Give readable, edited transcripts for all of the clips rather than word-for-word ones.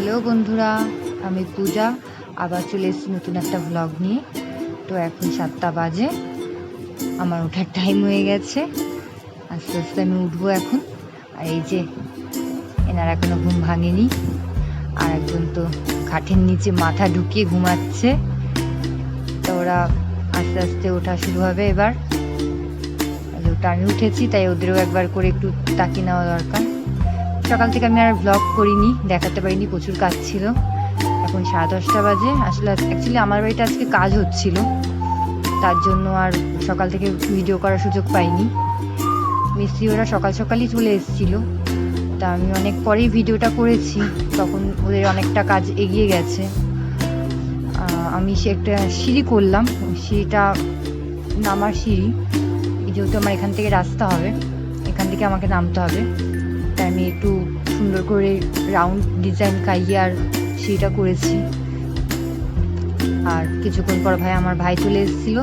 Hello বন্ধুরা, আমি পূজা আবার চলে এসেছি নতুন একটা ব্লগ নিয়ে। তো এখন 7টা বাজে, আমার ওঠার টাইম হয়ে গেছে। আস্তে আস্তে আমি উঠবো এখন। আর এই যে এনার এখনো ঘুম ভাঙেনি, আর একজন তো খাটের নিচে মাথা ঢুকিয়ে ঘুমাচ্ছে। তো ওরা আস্তে আস্তে ওঠা শুরু হবে এবার। ওটা আমি উঠেছি, তাই ওদেরও একবার করে একটু তাকিয়ে নেওয়া দরকার। সকাল থেকে আমি আর ব্লগ করিনি, দেখাতে পারিনি, প্রচুর কাজ ছিল। এখন 10:30 বাজে। আসলে অ্যাকচুয়ালি আমার বাড়িতে আজকে কাজ হচ্ছিল, তার জন্য আর সকাল থেকে ভিডিও করার সুযোগ পাইনি। মিস্ত্রি ওরা সকাল সকালই চলে এসেছিলো, তা আমি অনেক পরেই ভিডিওটা করেছি, তখন ওদের অনেকটা কাজ এগিয়ে গেছে। আমি সে একটা সিঁড়ি করলাম, সিঁড়িটা নামার সিঁড়ি, যেহেতু আমার এখান থেকে রাস্তা হবে, এখান থেকে আমাকে নামতে হবে, তাই আমি একটু সুন্দর করে রাউন্ড ডিজাইন খাইয়ে আর সিঁড়িটা করেছি। আর কিছুক্ষণ পর আমার ভাই চলে এসেছিল।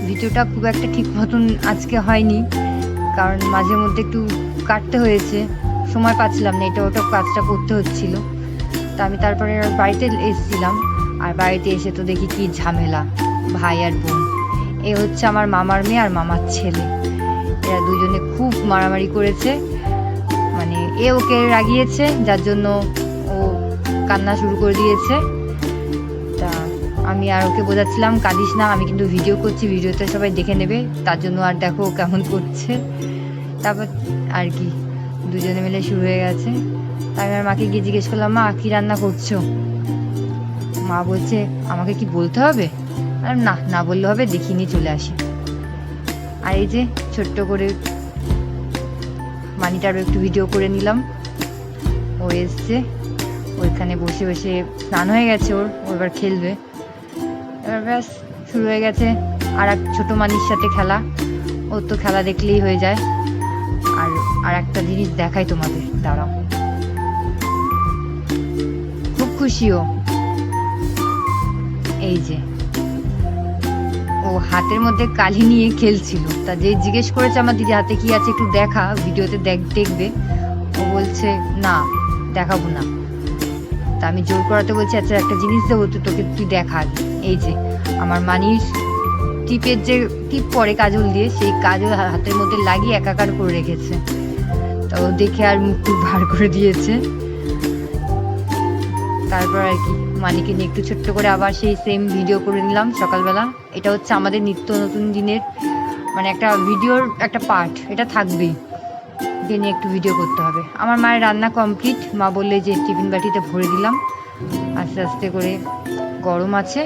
ভিডিওটা খুব একটা ঠিক মতন আজকে হয়নি, কারণ মাঝে মধ্যে একটু কাটতে হয়েছে, সময় পাচ্ছিলাম না, এটা ওটা কাজটা করতে হচ্ছিল। তা আমি তারপরে বাড়িতে এসেছিলাম, আর বাড়িতে এসে তো দেখি কি ঝামেলা, ভাই আর বোন। এ হচ্ছে আমার মামার মেয়ে আর মামার ছেলে, এরা দুজনে খুব মারামারি করেছে। মানে এ ওকে রাগিয়েছে, যার জন্য ও কান্না শুরু করে দিয়েছে। তা আমি আর ওকে বোঝাচ্ছিলাম, কাঁদিস না, আমি কিন্তু ভিডিও করছি, ভিডিওতে সবাই দেখে নেবে, তার জন্য আর দেখো কেমন করছে। তারপর আর কি দুজনে মিলে শুরু হয়ে গেছে। তাই আমার মাকে গিয়ে জিজ্ঞেস করলাম, মা কি রান্না করছো? মা বলছে, আমাকে কি বলতে হবে? আর না, না বললে হবে, দেখিনি, চলে আসি। আর এই যে ছোট্ট করে মানিটারও একটু ভিডিও করে নিলাম। ও এসছে, ওইখানে বসে বসে স্নান হয়ে গেছে, ওর এবার খেলবে। এবার ব্যাস শুরু হয়ে গেছে আর এক ছোটো মানির সাথে খেলা। ওর তো খেলা দেখলেই হয়ে যায়। আর একটা জিনিস দেখাই তোমাদের, দাঁড়াও। খুব খুশি ও, এই যে ও হাতের মধ্যে কালি নিয়ে খেলছিল। তা যে জিজ্ঞেস করেছে আমার দিদি হাতে কি আছে একটু দেখা, ভিডিওতে দেখবে। ও বলছে না, দেখাবো না। তা আমি জোর করাতে বলছি, আচ্ছা একটা জিনিস দেবো তো তোকে, তুই দেখা। এই যে আমার মানির টিপের যে টিপ পরে কাজল দিয়ে, সেই কাজল হাতের মধ্যে লাগিয়ে একাকার করে রেখেছে। তা ও দেখে আর মুখ টুক ভার করে দিয়েছে। তারপর আর কি মানিকে নিয়ে একটু ছোট্ট করে আবার সেই সেম ভিডিও করে নিলাম সকালবেলা। এটা হচ্ছে আমাদের নিত্য নতুন দিনের মানে একটা ভিডিওর একটা পার্ট, এটা থাকবেই, যে নিয়ে একটু ভিডিও করতে হবে। আমার মায়ের রান্না কমপ্লিট, মা বললে যে টিফিন বাটিতে ভরে দিলাম। আস্তে আস্তে করে গরম আছে,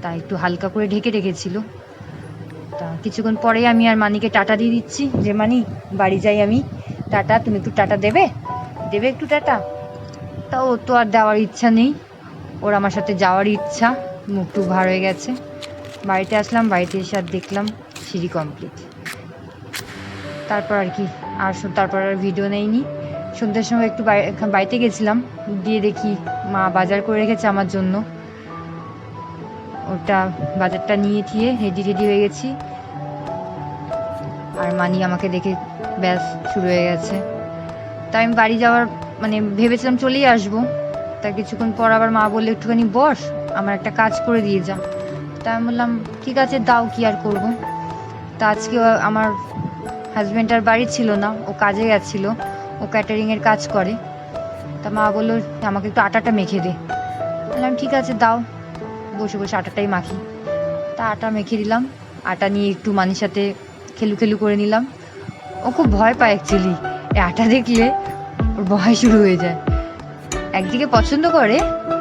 তাই একটু হালকা করে ঢেকে রেখেছিল। তা কিছুক্ষণ পরেই আমি আর মানিকে টাটা দিয়ে দিচ্ছি, যে মানি বাড়ি যাই আমি, টাটা, তুমি একটু টাটা দেবে একটু টাটা। তা ও তো আর দেওয়ার ইচ্ছা নেই, ওর আমার সাথে যাওয়ার ইচ্ছা, মুখটু ভার হয়ে গেছে। বাড়িতে আসলাম, বাড়িতে এসে আর দেখলাম সিঁড়ি কমপ্লিট। তারপর আর কি তারপর আর ভিডিও নেইনি। সন্ধ্যার সময় একটু বাড়িতে গেছিলাম, গিয়ে দেখি মা বাজার করে রেখেছে আমার জন্য। ওটা বাজারটা নিয়ে ঠিয়ে রেডি হয়ে গেছি। আর মানি আমাকে দেখে ব্যাস শুরু হয়ে গেছে। তাই আমি বাড়ি যাওয়ার মানে ভেবেছিলাম চলেই আসবো। তা কিছুক্ষণ পর আবার মা বললে, একটুখানি বস, আমার একটা কাজ করে দিয়ে যা। তা আমি বললাম ঠিক আছে দাও, কি আর করবো। তা আজকে আমার হাজব্যান্ড আর বাড়ি ছিল না, ও কাজে গেছিলো, ও ক্যাটারিংয়ের কাজ করে। তা মা বললো আমাকে একটু আটাটা মেখে দে। বললাম ঠিক আছে দাও, বসে বসে আটাটাই মাখি। তা আটা মেখে দিলাম, আটা নিয়ে একটু মানির সাথে খেলু করে নিলাম। ও খুব ভয় পায় অ্যাকচুয়ালি, এই আটা দেখলে ওর ভয় শুরু হয়ে যায়। একদিকে পছন্দ করে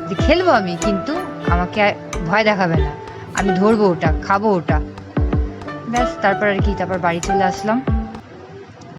যে খেলবো আমি, কিন্তু আমাকে ভয় দেখাবে না, আমি ধরবো ওটা, খাবো ওটা, ব্যাস। তারপর আর কি, তারপর বাড়ি চলে আসলাম।